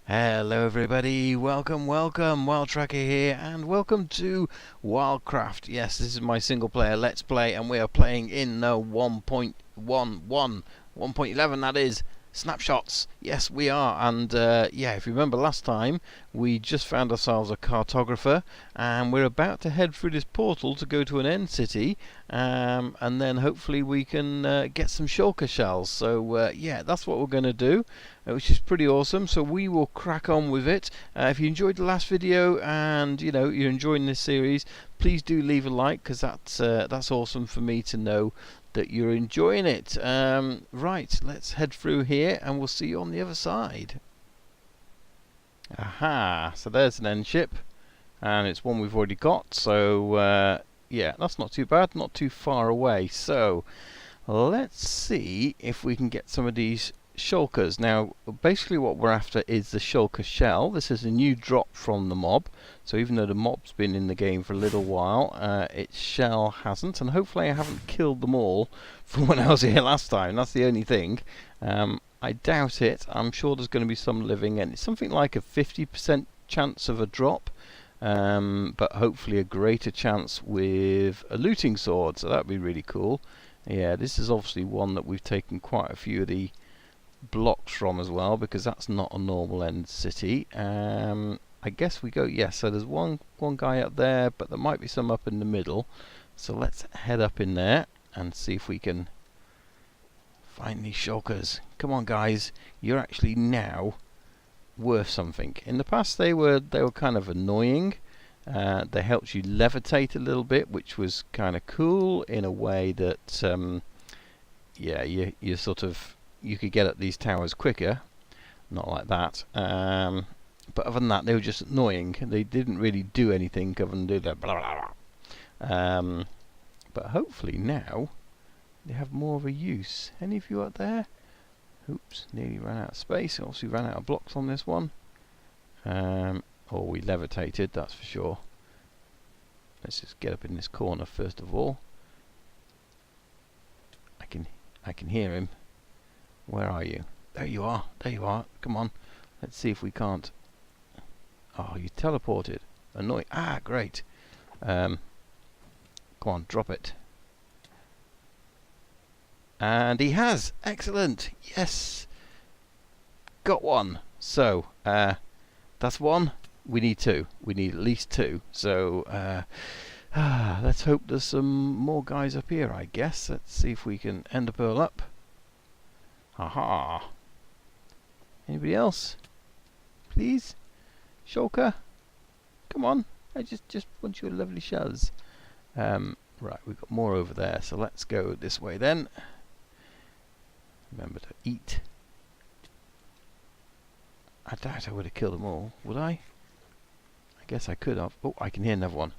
Hello everybody, welcome, Wildtracker here, and welcome to Wildcraft. Yes, this is my single player Let's Play, and we are playing in the 1.11, that is, snapshots. Yes, we are, and yeah, if you remember last time, we just found ourselves a cartographer, and we're about to head through this portal to go to an end city, and then hopefully we can get some shulker shells. So yeah, that's what we're going to do, which is pretty awesome. So we will crack on with it. If you enjoyed the last video and you're enjoying this series, please do leave a like, because that's awesome for me to know that you're enjoying it. Right, let's head through here and we'll see you on the other side. Aha, so there's an end ship, and it's one we've already got, so yeah, that's not too bad, not too far away. So let's see if we can get some of these shulkers. Now basically what we're after is the shulker shell. This is a new drop from the mob, so even though the mob's been in the game for a little while, its shell hasn't, and hopefully I haven't killed them all from when I was here last time. That's the only thing. I doubt it. I'm sure there's going to be some living, and it's something like a 50% chance of a drop, but hopefully a greater chance with a looting sword, so that'd be really cool. Yeah, this is obviously one that we've taken quite a few of the blocks from as well, because that's not a normal end city. I guess we go, yes, so there's one guy up there, but there might be some up in the middle, so let's head up in there and see if we can find these shulkers. Come on guys, you're actually now worth something. In the past they were kind of annoying. They helped you levitate a little bit, which was kind of cool in a way that yeah, you sort of, you could get up these towers quicker. Not like that. But other than that, they were just annoying. They didn't really do anything other than do that blah, blah, blah. But hopefully now they have more of a use. Any of you out there? Oops, nearly ran out of space. Obviously ran out of blocks on this one. Or we levitated, that's for sure. Let's just get up in this corner first of all. I can hear him. Where are you? There you are. There you are. Come on. Let's see if we can't. Oh, you teleported. Annoying. Ah, great. Come on, drop it. And he has. Excellent. Yes. Got one. So, that's one. We need two. We need at least two. So, let's hope there's some more guys up here, I guess. Let's see if we can end a pearl up. Aha. Anybody else? Please? Shulker? Come on. I just want your lovely shells. Right, we've got more over there, so let's go this way then. Remember to eat. I doubt I would have killed them all, would I? I guess I could have. Oh, I can hear another one.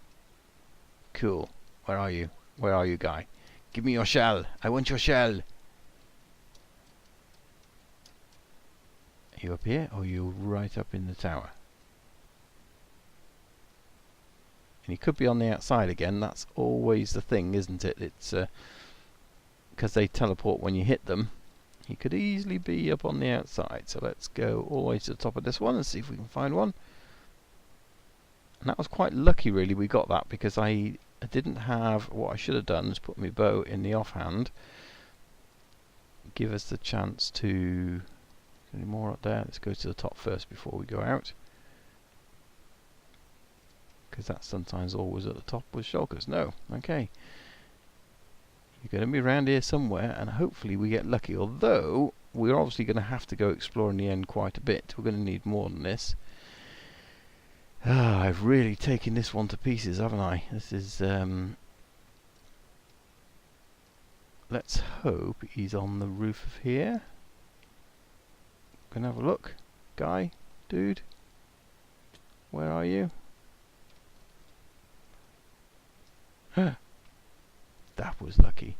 Cool. Where are you? Where are you, guy? Give me your shell. I want your shell. Are you up here, or are you right up in the tower? And he could be on the outside again. That's always the thing, isn't it? It's because they teleport when you hit them. He could easily be up on the outside. So let's go all the way to the top of this one and see if we can find one. And that was quite lucky, really, we got that, because I didn't have, what I should have done is put my bow in the offhand. Give us the chance to... Any more up there? Let's go to the top first before we go out, because that's sometimes always at the top with shulkers. No, okay. You're going to be around here somewhere, and hopefully we get lucky. Although we're obviously going to have to go exploring the end quite a bit. We're going to need more than this. I've really taken this one to pieces, haven't I? This is. Let's hope he's on the roof of here. Can have a look, guy, dude. Where are you? That was lucky.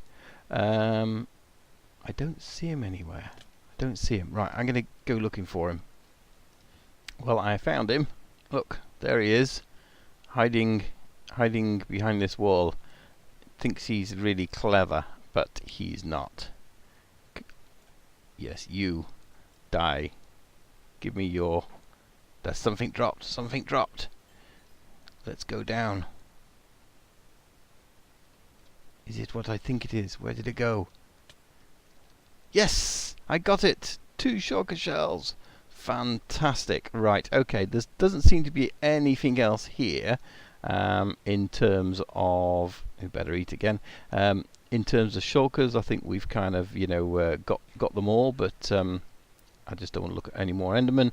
I don't see him anywhere. I don't see him. Right, I'm gonna go looking for him. Well, I found him. Look, there he is, hiding behind this wall. Thinks he's really clever, but he's not. Yes, you. Die. Give me your... There's something dropped. Something dropped. Let's go down. Is it what I think it is? Where did it go? Yes! I got it! 2 shulker shells. Fantastic. Right, okay. There doesn't seem to be anything else here in terms of... We better eat again. In terms of shulkers, I think we've kind of, you know, got them all, but I just don't want to look at any more Endermen.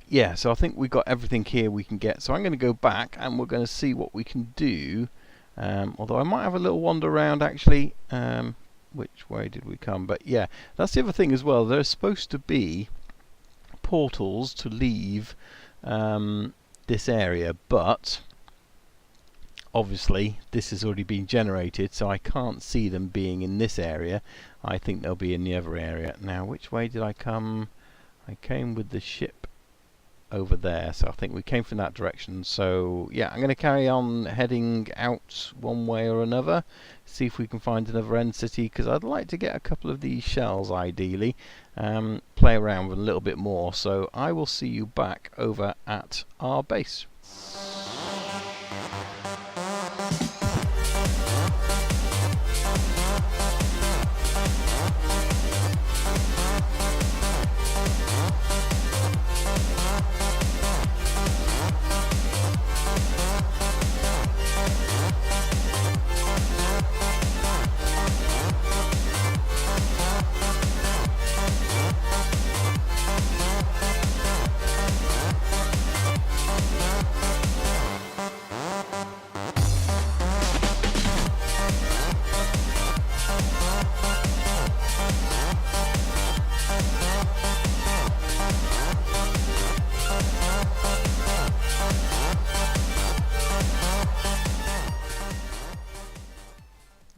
Yeah, so I think we've got everything here we can get. So I'm going to go back and we're going to see what we can do. Although I might have a little wander around actually. Which way did we come? But yeah, that's the other thing as well. There's supposed to be portals to leave this area, but obviously this has already been generated, so I can't see them being in this area. I think they'll be in the other area. Now, which way did I come? I came with the ship over there, so I think we came from that direction. So yeah, I'm going to carry on heading out one way or another, see if we can find another end city, because I'd like to get a couple of these shells ideally, play around with a little bit more. So I will see you back over at our base.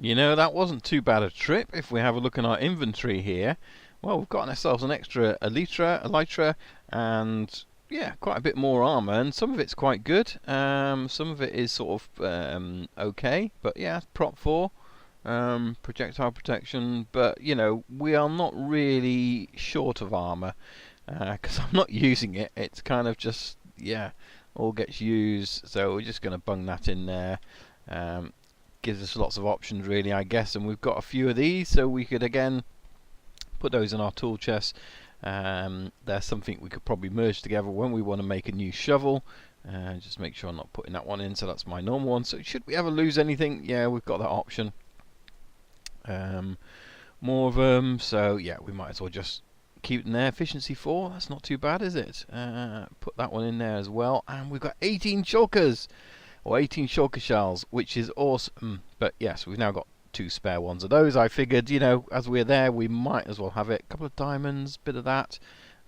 You know, that wasn't too bad a trip. If we have a look in our inventory here, well, we've got ourselves an extra elytra, and yeah, quite a bit more armor, and some of it's quite good. Some of it is sort of okay, but yeah, prop 4, projectile protection. But you know, we are not really short of armor because I'm not using it. It's kind of just, yeah, all gets used. So we're just going to bung that in there. Gives us lots of options really, I guess, and we've got a few of these, so we could again put those in our tool chest. There's something we could probably merge together when we want to make a new shovel. Just make sure I'm not putting that one in, so that's my normal one. So should we ever lose anything, yeah, we've got that option. More of them, so yeah, we might as well just keep it in there. Efficiency 4, that's not too bad, is it? Put that one in there as well, and we've got 18 shulkers, or 18 shulker shells, which is awesome. But yes, we've now got 2 spare ones of those. I figured, you know, as we're there, we might as well have it. A couple of diamonds, bit of that.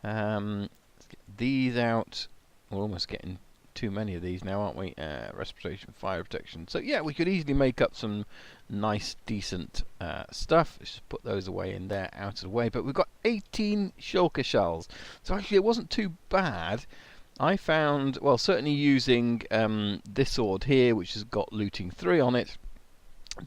Let's get these out. We're almost getting too many of these now, aren't we? Respiration, fire protection. So yeah, we could easily make up some nice, decent stuff. Let's just put those away in there, out of the way. But we've got 18 shulker shells. So actually, it wasn't too bad. I found, well, certainly using this sword here, which has got looting 3 on it,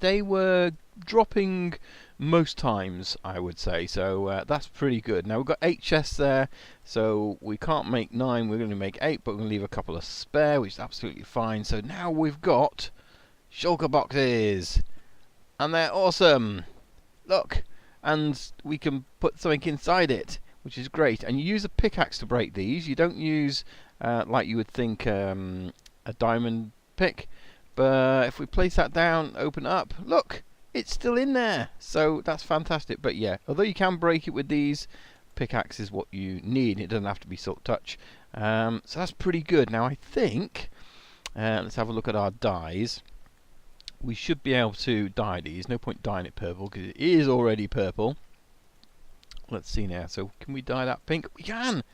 they were dropping most times, I would say, so that's pretty good. Now we've got 8 chests there, so we can't make 9, we're going to make 8, but we're going to leave a couple of spare, which is absolutely fine. So now we've got shulker boxes, and they're awesome. Look, and we can put something inside it, which is great. And you use a pickaxe to break these. You don't use, like you would think, a diamond pick. But if we place that down, open it up, look, it's still in there. So that's fantastic. But yeah, although you can break it with these, pickaxe is what you need. It doesn't have to be silk touch. So that's pretty good. Now I think, let's have a look at our dyes. We should be able to dye these. No point dyeing it purple because it is already purple. Let's see now. So can we dye that pink? We can!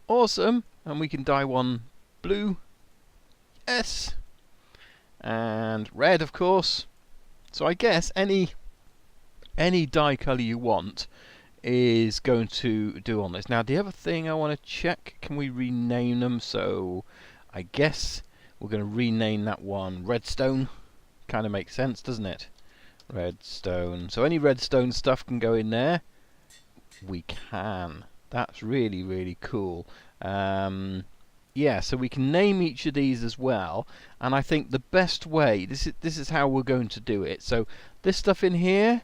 Awesome! And we can dye one blue. Yes! And red, of course. So I guess any dye colour you want is going to do on this. Now the other thing I want to check, can we rename them? So I guess we're going to rename that one Redstone. Kind of makes sense, doesn't it? redstone. So any redstone stuff can go in there. We can. That's really, really cool. Yeah, so we can name each of these as well, and I think the best way, this is how we're going to do it. So this stuff in here,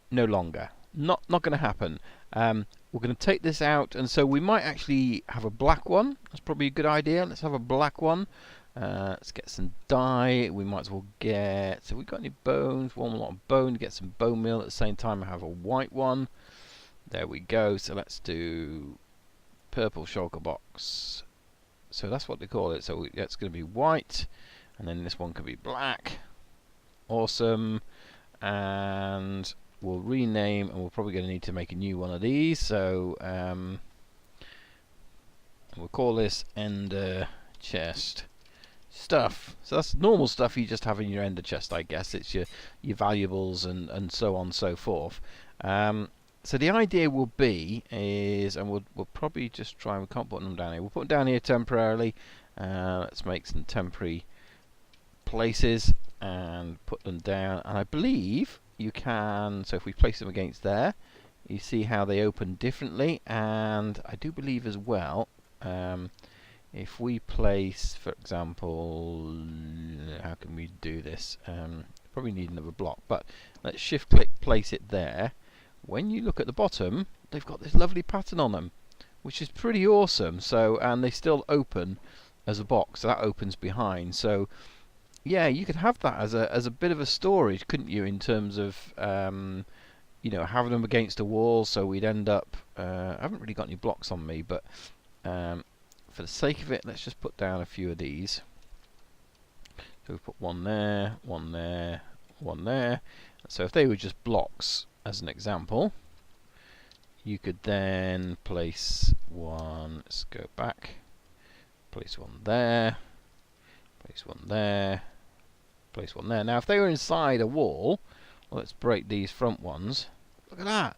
no longer. Not going to happen. We're going to take this out, and so we might actually have a black one. That's probably a good idea. Let's have a black one. Let's get some dye. We might as well get, so we've got any bones, one lot of bone, get some bone meal at the same time. I have a white one. There we go. So let's do purple shulker box. So that's what they call it. So it's going to be white, and then this one could be black. Awesome. And we'll rename, and we're probably going to need to make a new one of these. So we'll call this ender chest stuff. So that's normal stuff you just have in your ender chest, I guess. It's your valuables and so on and so forth. So the idea will be is, and we'll probably just try, we can't put them down here, we'll put them down here temporarily. Let's make some temporary places and put them down, and I believe you can, so if we place them against there, you see how they open differently. And I do believe as well, if we place, for example, how can we do this, probably need another block, but let's shift click place it there. When you look at the bottom, they've got this lovely pattern on them, which is pretty awesome. So, and they still open as a box, so that opens behind. So yeah, you could have that as a bit of a storage, couldn't you, in terms of you know, having them against a wall. So we'd end up, I haven't really got any blocks on me, but for the sake of it, let's just put down a few of these. So we put one there, one there, one there. So if they were just blocks, as an example, you could then place one, let's go back, place one there, place one there, place one there. Now if they were inside a wall, well, let's break these front ones. Look at that,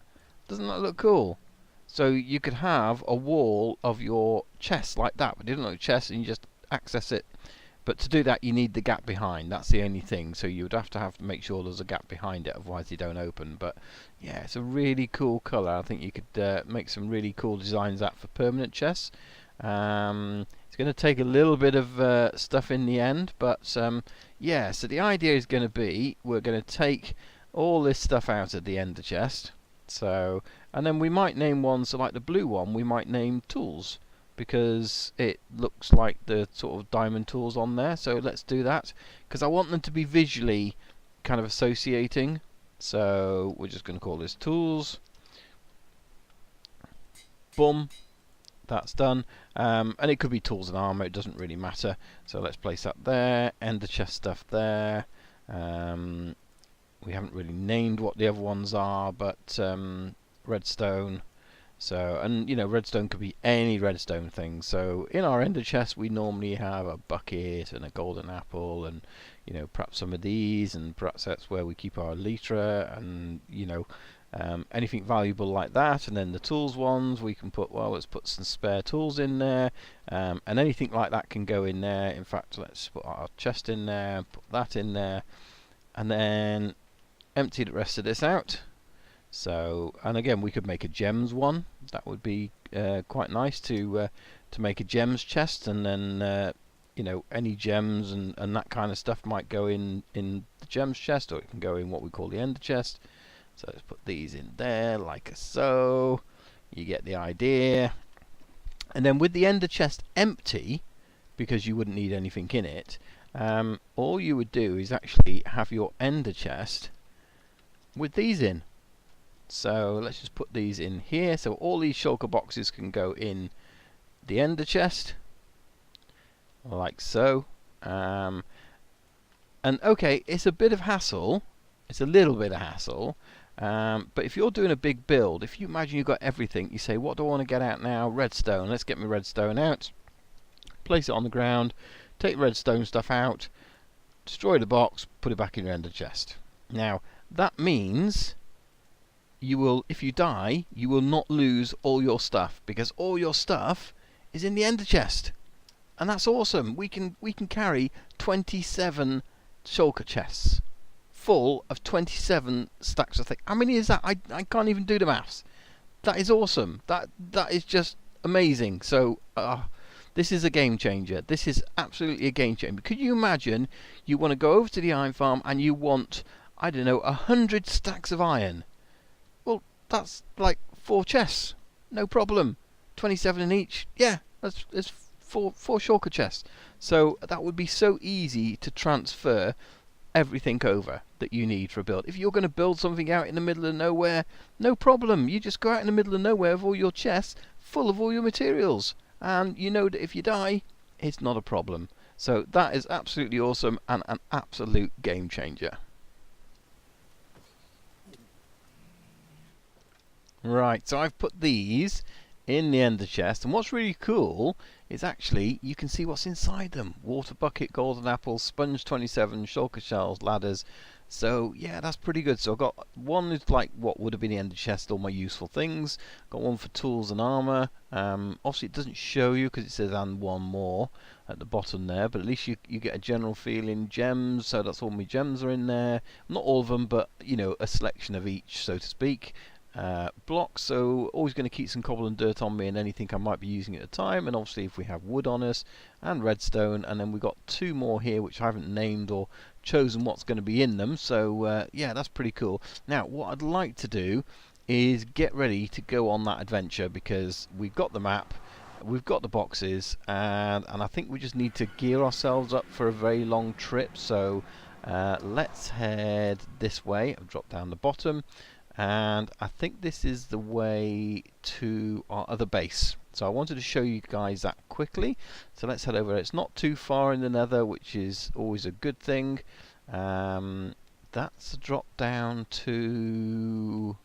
doesn't that look cool? So you could have a wall of your chest like that, but you don't know chest and you just access it. But to do that, you need the gap behind. That's the only thing. So you would have to make sure there's a gap behind it, otherwise they don't open. But yeah, it's a really cool colour. I think you could make some really cool designs out for permanent chests. It's going to take a little bit of stuff in the end, but yeah. So the idea is going to be, we're going to take all this stuff out of the ender chest. So, and then we might name one. So like the blue one, we might name tools, because it looks like the sort of diamond tools on there. So let's do that, because I want them to be visually kind of associating. So we're just going to call this tools. Boom, that's done. And it could be tools and armor, it doesn't really matter. So let's place that there, ender chest stuff there. We haven't really named what the other ones are, but redstone. So, and you know, redstone could be any redstone thing. So in our ender chest, we normally have a bucket and a golden apple, and you know, perhaps some of these, and perhaps that's where we keep our elytra, and you know, anything valuable like that. And then the tools ones, we can put, well, let's put some spare tools in there, and anything like that can go in there. In fact, let's put our chest in there, put that in there, and then empty the rest of this out. So, and again, we could make a gems one. That would be quite nice to make a gems chest, and then you know, any gems and that kind of stuff might go in the gems chest, or it can go in what we call the ender chest. So let's put these in there like so. You get the idea. And then with the ender chest empty, because you wouldn't need anything in it, all you would do is actually have your ender chest with these in. So let's just put these in here. So all these shulker boxes can go in the ender chest, like so. And okay, it's a bit of hassle. It's a little bit of hassle. But if you're doing a big build, if you imagine you've got everything, you say, what do I want to get out now? Redstone. Let's get my redstone out. Place it on the ground. Take the redstone stuff out. Destroy the box. Put it back in your ender chest. Now, that means you will, if you die, you will not lose all your stuff, because all your stuff is in the ender chest, and that's awesome. We can carry 27 shulker chests full of 27 stacks of things. How many is that? I can't even do the maths. That is awesome. That is just amazing. So this is a game changer. This is absolutely a game changer. Could you imagine you want to go over to the iron farm and you want, I don't know, 100 stacks of iron? Well, that's like 4 chests. No problem. 27 in each. Yeah, that's four shulker chests. So that would be so easy to transfer everything over that you need for a build. If you're going to build something out in the middle of nowhere, no problem. You just go out in the middle of nowhere with all your chests full of all your materials, and you know that if you die, it's not a problem. So that is absolutely awesome and an absolute game changer. Right, so I've put these in the ender chest, and what's really cool is actually you can see what's inside them. Water bucket, golden apple, sponge 27, shulker shells, ladders. So yeah, that's pretty good. So I've got one is like what would have been the ender chest, all my useful things. Got one for tools and armor. Obviously it doesn't show you because it says and one more at the bottom there, but at least you get a general feeling. Gems, so that's all my gems are in there. Not all of them, but you know, a selection of each, so to speak. Blocks, so always going to keep some cobble and dirt on me and anything I might be using at a time, and obviously if we have wood on us, and redstone, and then we've got 2 more here which I haven't named or chosen what's going to be in them. So yeah, that's pretty cool. Now what I'd like to do is get ready to go on that adventure, because we've got the map, we've got the boxes, and I think we just need to gear ourselves up for a very long trip. So let's head this way. I've dropped down the bottom, and I think this is the way to our other base. So I wanted to show you guys that quickly. So let's head over. It's not too far in the nether, which is always a good thing. That's a drop down to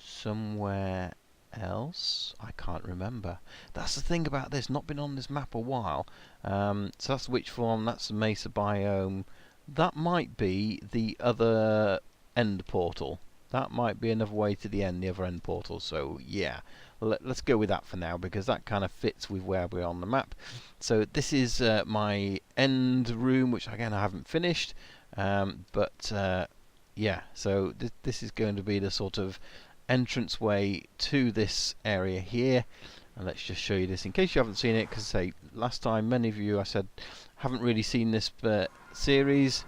somewhere else. I can't remember. That's the thing about this, not been on this map a while. So that's the witch farm, that's the mesa biome. That might be the other end portal. That might be another way to the end, the other end portal. So yeah, let's go with that for now, because that kind of fits with where we're on the map. So this is my end room, which again I haven't finished, but yeah, so this is going to be the sort of entrance way to this area here. And let's just show you this in case you haven't seen it, because say last time many of you, I said, haven't really seen this series.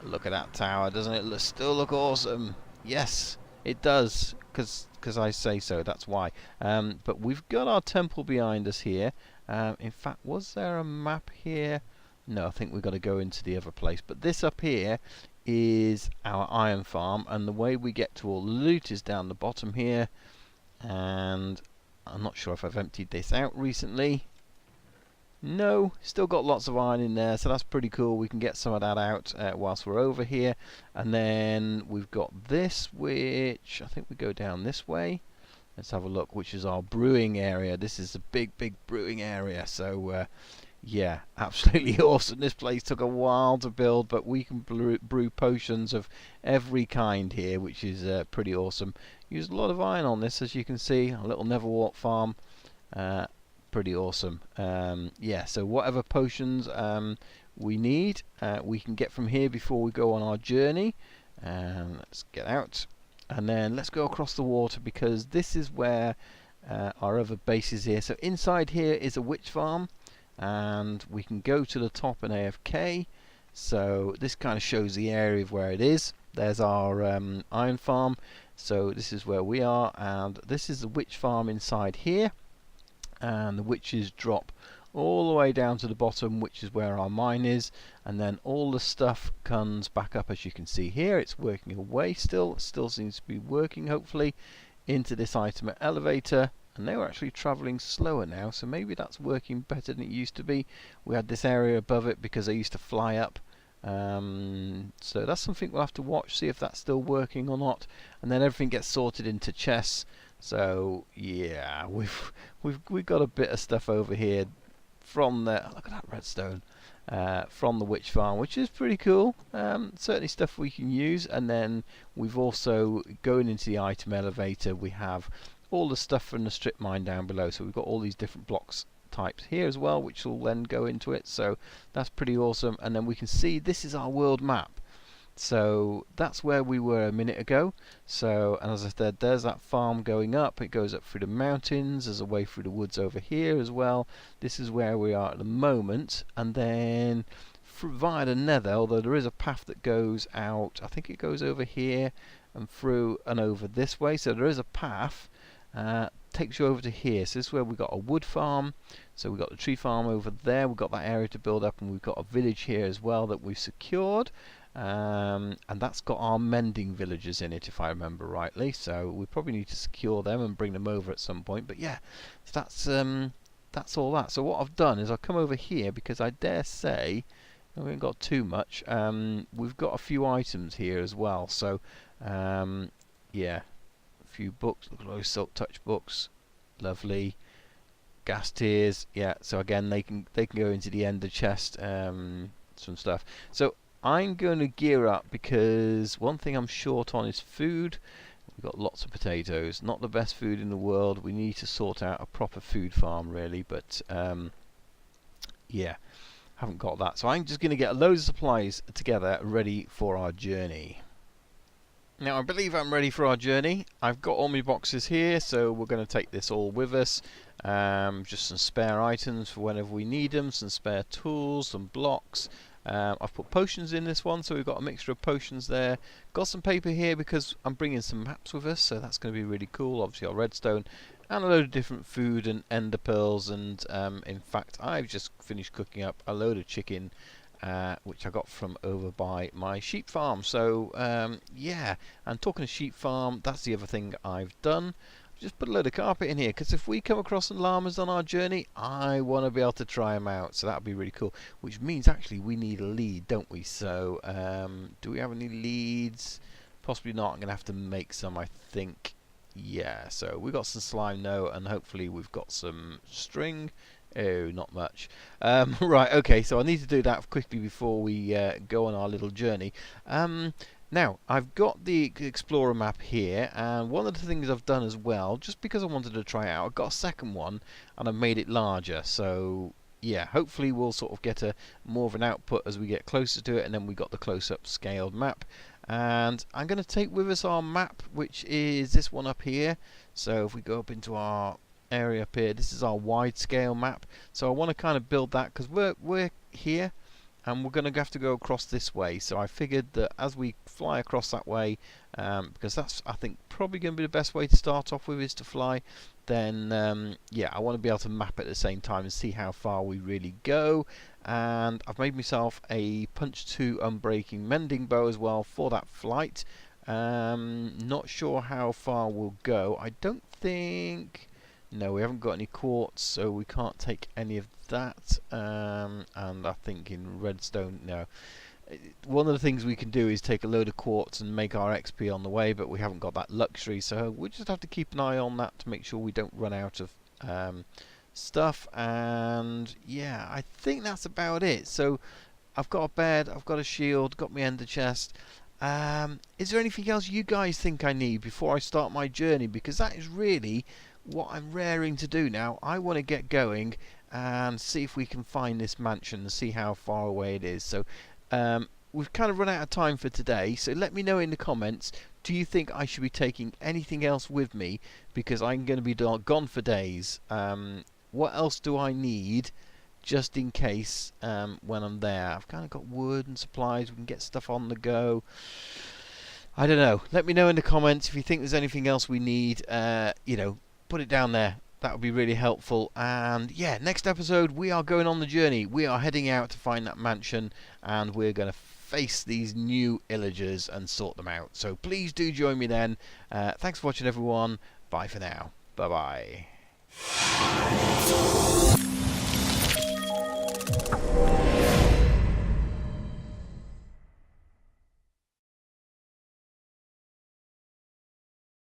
Look at that tower, doesn't it still look awesome? Yes, it does, because I say so, that's why. But we've got our temple behind us here. In fact, was there a map here? No, I think we've got to go into the other place. But this up here is our iron farm, and the way we get to all the loot is down the bottom here. And I'm not sure if I've emptied this out recently. No, still got lots of iron in there, so that's pretty cool. We can get some of that out whilst we're over here. And then we've got this, which I think we go down this way. Let's have a look, which is our brewing area. This is a big brewing area. So yeah, absolutely awesome. This place took a while to build, but we can brew potions of every kind here, which is pretty awesome. Used a lot of iron on this, as you can see. A little Neverwalk farm. Pretty awesome. Yeah, so whatever potions we need, we can get from here before we go on our journey. Let's get out, and then let's go across the water, because this is where our other base is here. So inside here is a witch farm, and we can go to the top and AFK. So this kind of shows the area of where it is. There's our iron farm, so this is where we are, and this is the witch farm inside here. And the witches drop all the way down to the bottom, which is where our mine is, and then all the stuff comes back up, as you can see here. It's working away still seems to be working, hopefully, into this item elevator. And they were actually travelling slower now, so maybe that's working better than it used to be. We had this area above it because they used to fly up. So that's something we'll have to watch, see if that's still working or not. And then everything gets sorted into chests. So yeah, we've got a bit of stuff over here from the, look at that redstone, from the witch farm, which is pretty cool. Certainly stuff we can use. And then we've also, going into the item elevator, we have all the stuff from the strip mine down below. So we've got all these different blocks types here as well, which will then go into it. So that's pretty awesome. And then we can see this is our world map. So that's where we were a minute ago. So, and as I said, there's that farm going up. It goes up through the mountains. There's a way through the woods over here as well. This is where we are at the moment. And then via the nether, although there is a path that goes out, I think it goes over here and through and over this way. So there is a path. Takes you over to here. So this is where we've got a wood farm. So we've got the tree farm over there. We've got that area to build up, and we've got a village here as well that we've secured. And that's got our mending villagers in it, if I remember rightly. So we probably need to secure them and bring them over at some point. But yeah, so that's all that. So what I've done is I've come over here because I dare say we haven't got too much. We've got a few items here as well. So yeah, a few books. Look at those silk touch books, lovely. Gas tiers, yeah. So again, they can go into the ender chest. Some stuff. So I'm going to gear up because one thing I'm short on is food. We've got lots of potatoes. Not the best food in the world. We need to sort out a proper food farm really, but yeah, haven't got that. So I'm just going to get loads of supplies together ready for our journey. Now I believe I'm ready for our journey. I've got all my boxes here, so we're going to take this all with us. Just some spare items for whenever we need them, some spare tools, some blocks. I've put potions in this one, so we've got a mixture of potions there. Got some paper here because I'm bringing some maps with us, so that's going to be really cool. Obviously our redstone and a load of different food and ender pearls, and in fact I've just finished cooking up a load of chicken which I got from over by my sheep farm. So yeah, and talking of sheep farm, that's the other thing I've done. Just put a load of carpet in here, because if we come across some llamas on our journey, I want to be able to try them out. So that would be really cool. Which means actually we need a lead, don't we? So do we have any leads? Possibly not. I'm going to have to make some, I think. Yeah, so we've got some slime now, and hopefully we've got some string. Oh, not much. Right, okay, so I need to do that quickly before we go on our little journey. Now, I've got the Explorer map here, and one of the things I've done as well, just because I wanted to try it out, I've got a second one, and I've made it larger. So, yeah, hopefully we'll sort of get more of an output as we get closer to it, and then we've got the close-up scaled map. And I'm going to take with us our map, which is this one up here. So if we go up into our area up here, this is our wide-scale map. So I want to kind of build that, because we're here. And we're going to have to go across this way, so I figured that as we fly across that way, because that's, I think, probably going to be the best way to start off with, is to fly, then yeah, I want to be able to map at the same time and see how far we really go. And I've made myself a punch 2 unbreaking mending bow as well for that flight. Not sure how far we'll go. I don't think... No, we haven't got any quartz, so we can't take any of that. And I think in redstone, no. One of the things we can do is take a load of quartz and make our XP on the way, but we haven't got that luxury, so we'll just have to keep an eye on that to make sure we don't run out of stuff. And yeah, I think that's about it. So I've got a bed, I've got a shield, got my ender chest. Is there anything else you guys think I need before I start my journey? Because that is really what I'm raring to do now. I want to get going and see if we can find this mansion and see how far away it is. So we've kind of run out of time for today, so let me know in the comments, do you think I should be taking anything else with me, because I'm going to be gone for days. What else do I need just in case when I'm there? I've kind of got wood and supplies, we can get stuff on the go. I don't know, let me know in the comments if you think there's anything else we need. You know, put it down there. That would be really helpful. And yeah, next episode we are going on the journey. We are heading out to find that mansion, and we're going to face these new illagers and sort them out. So please do join me then. Thanks for watching, everyone. Bye for now. Bye bye.